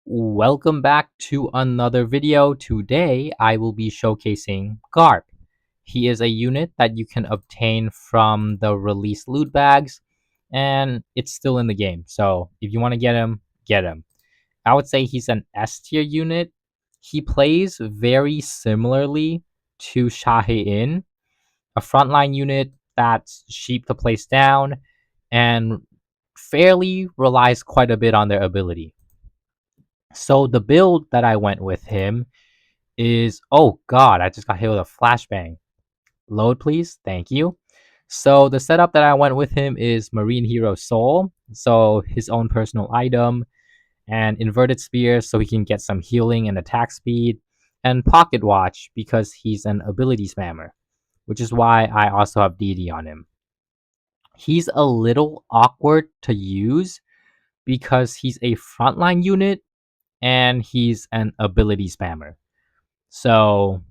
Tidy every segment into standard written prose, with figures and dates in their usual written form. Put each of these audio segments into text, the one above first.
Welcome back to another video. Today I will be showcasing Garp. He is a unit that you can obtain from the release loot bags, and it's still in the game. So if you want to get him, get him. I would say he's an S tier unit. He plays very similarly to Cha Hae-In, a frontline unit that's cheap to place down and fairly relies quite a bit on their ability. So the build that I went with him is, oh god, I just got hit with a flashbang. Load please, thank you. So the setup that I went with him is Marine Hero Soul, so his own personal item, and Inverted Spear so he can get some healing and attack speed, and Pocket Watch because he's an ability spammer, which is why I also have DD on him. He's a little awkward to use because he's a frontline unit and he's an ability spammer. So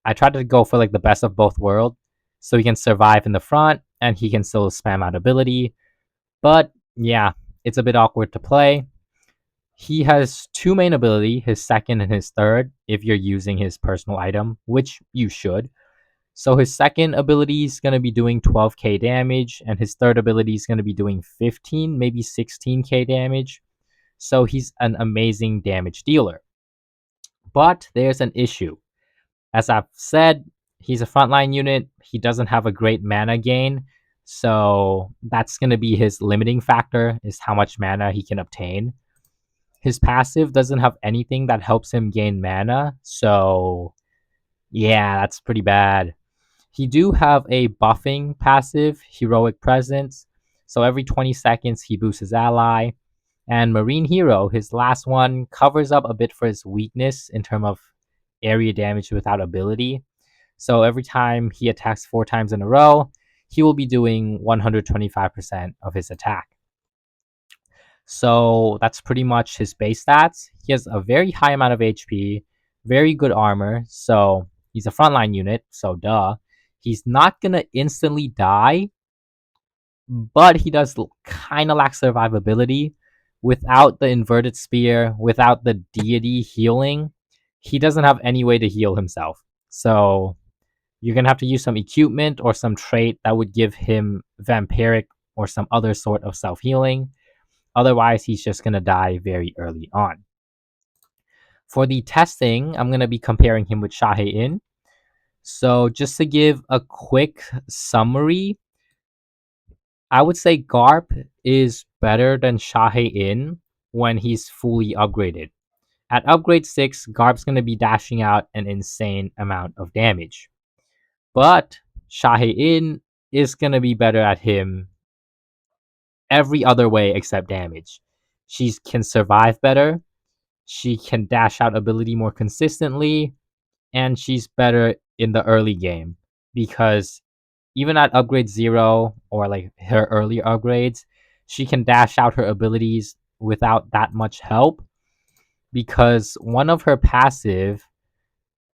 I tried to go for like the best of both worlds, so he can survive in the front and he can still spam out ability. But yeah, it's a bit awkward to play. He has two main ability, his second and his third, if you're using his personal item, which you should. So his second ability is going to be doing 12k damage, and his third ability is going to be doing 15, maybe 16k damage. So he's an amazing damage dealer. But there's an issue. As I've said, he's a frontline unit. He doesn't have a great mana gain. So that's going to be his limiting factor, is how much mana he can obtain. His passive doesn't have anything that helps him gain mana. So yeah, that's pretty bad. He do have a buffing passive, Heroic Presence. So every 20 seconds he boosts his ally. And Marine Hero, his last one, covers up a bit for his weakness in terms of area damage without ability. So every time he attacks 4 times in a row, he will be doing 125% of his attack. So that's pretty much his base stats. He has a very high amount of HP, very good armor. So he's a frontline unit, so duh. He's not going to instantly die, but he does kind of lack survivability. Without the inverted spear, without the deity healing, he doesn't have any way to heal himself. So you're going to have to use some equipment or some trait that would give him vampiric or some other sort of self-healing. Otherwise, he's just going to die very early on. For the testing, I'm going to be comparing him with Cha Hae-In. So just to give a quick summary, I would say Garp is better than Cha Hae-In when he's fully upgraded. At upgrade 6, Garp's going to be dashing out an insane amount of damage. But Cha Hae-In is going to be better at him every other way except damage. She can survive better, she can dash out ability more consistently, and she's better in the early game because even at upgrade 0 or like her earlier upgrades, she can dash out her abilities without that much help because one of her passive,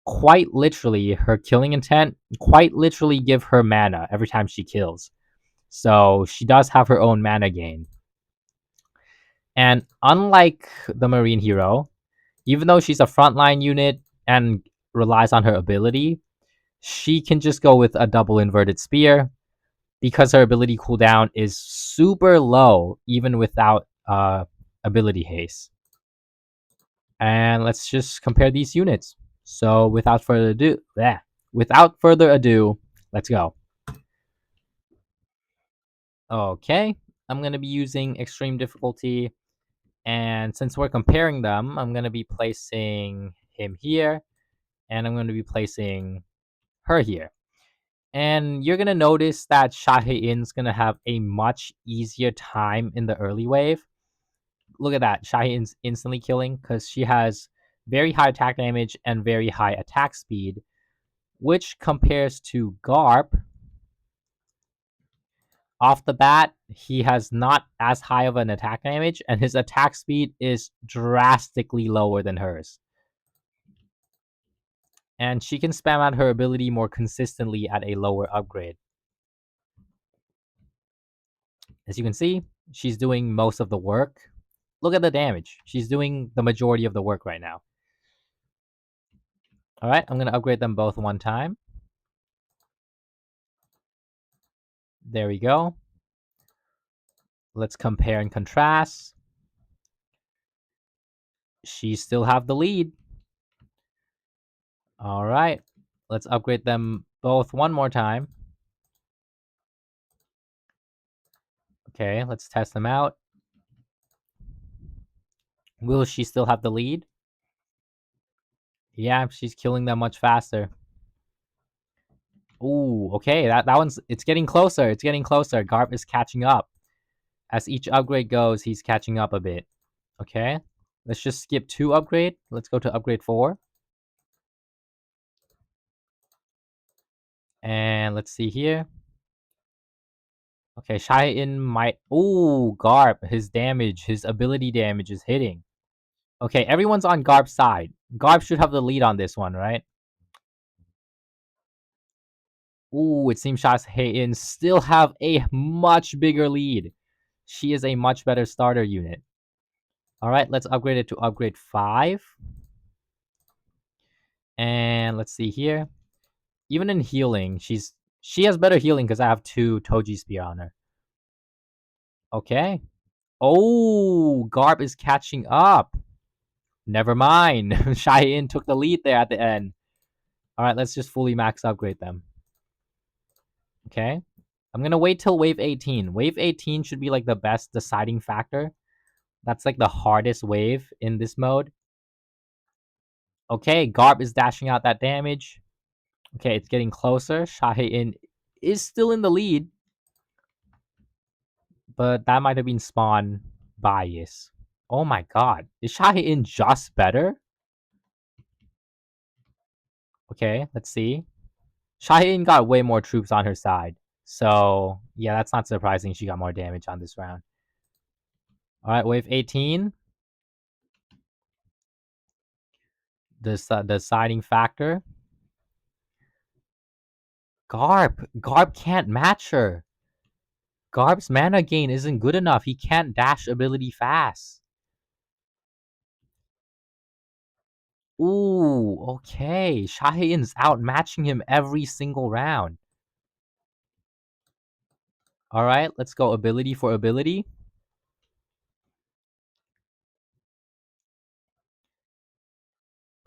quite literally her killing intent, quite literally give her mana every time she kills. So she does have her own mana gain. And unlike the Marine Hero, even though she's a frontline unit and relies on her ability, she can just go with a double inverted spear because her ability cooldown is super low even without ability haste. And let's just compare these units. So without further ado, let's go. Okay, I'm going to be using extreme difficulty, and since we're comparing them, I'm going to be placing him here and I'm going to be placing her here. And you're going to notice that Cha Hae-In's going to have a much easier time in the early wave. Look at that. Cha Hae-In's instantly killing because she has very high attack damage and very high attack speed, which compares to Garp. Off the bat, he has not as high of an attack damage, and his attack speed is drastically lower than hers. And she can spam out her ability more consistently at a lower upgrade. As you can see, she's doing most of the work. Look at the damage. She's doing the majority of the work right now. Alright, I'm gonna upgrade them both one time. There we go. Let's compare and contrast. She still have the lead. Alright, let's upgrade them both one more time. Okay, let's test them out. Will she still have the lead? Yeah, she's killing them much faster. Ooh, okay, that one's, it's getting closer. It's getting closer. Garp is catching up. As each upgrade goes, he's catching up a bit. Okay, let's just skip 2 upgrade. Let's go to upgrade 4. And let's see here. Okay, Cha Hae-In might... Ooh, Garp, his damage, his ability damage is hitting. Okay, everyone's on Garp's side. Garp should have the lead on this one, right? Ooh, it seems Cha Hae-In still have a much bigger lead. She is a much better starter unit. Alright, let's upgrade it to upgrade 5. And let's see here. Even in healing, she has better healing because I have 2 Toji Spear on her. Okay. Oh, Garp is catching up. Never mind. Cha Hae-In took the lead there at the end. Alright, let's just fully max upgrade them. Okay. I'm gonna wait till wave 18. Wave 18 should be like the best deciding factor. That's like the hardest wave in this mode. Okay, Garp is dashing out that damage. Okay, it's getting closer. Cha Hae-In is still in the lead. But that might have been spawn bias. Oh my god. Is Cha Hae-In just better? Okay, let's see. Cha Hae-In got way more troops on her side. So, yeah, that's not surprising she got more damage on this round. Alright, wave 18. This deciding factor. Garp. Garp can't match her. Garp's mana gain isn't good enough. He can't dash ability fast. Ooh, okay. Cha Hae-In's outmatching him every single round. Alright, let's go ability for ability.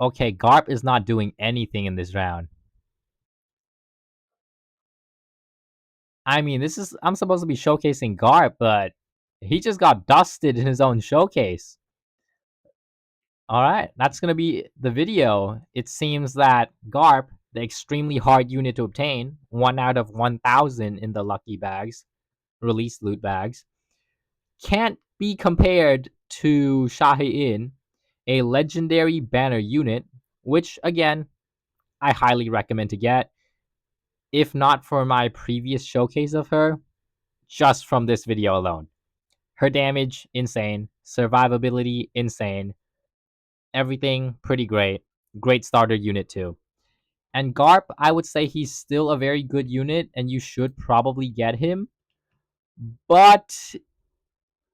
Okay, Garp is not doing anything in this round. I mean, I'm supposed to be showcasing Garp, but he just got dusted in his own showcase. Alright, that's gonna be the video. It seems that Garp, the extremely hard unit to obtain, 1 out of 1,000 in the lucky bags, released loot bags, can't be compared to Cha Hae-In, a legendary banner unit, which, again, I highly recommend to get. If not for my previous showcase of her, just from this video alone. Her damage, insane. Survivability, insane. Everything, pretty great. Great starter unit too. And Garp, I would say he's still a very good unit, and you should probably get him. But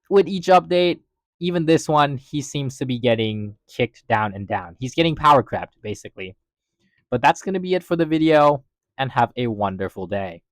with each update, even this one, he seems to be getting kicked down and down. He's getting power crept, basically. But that's going to be it for the video, and have a wonderful day.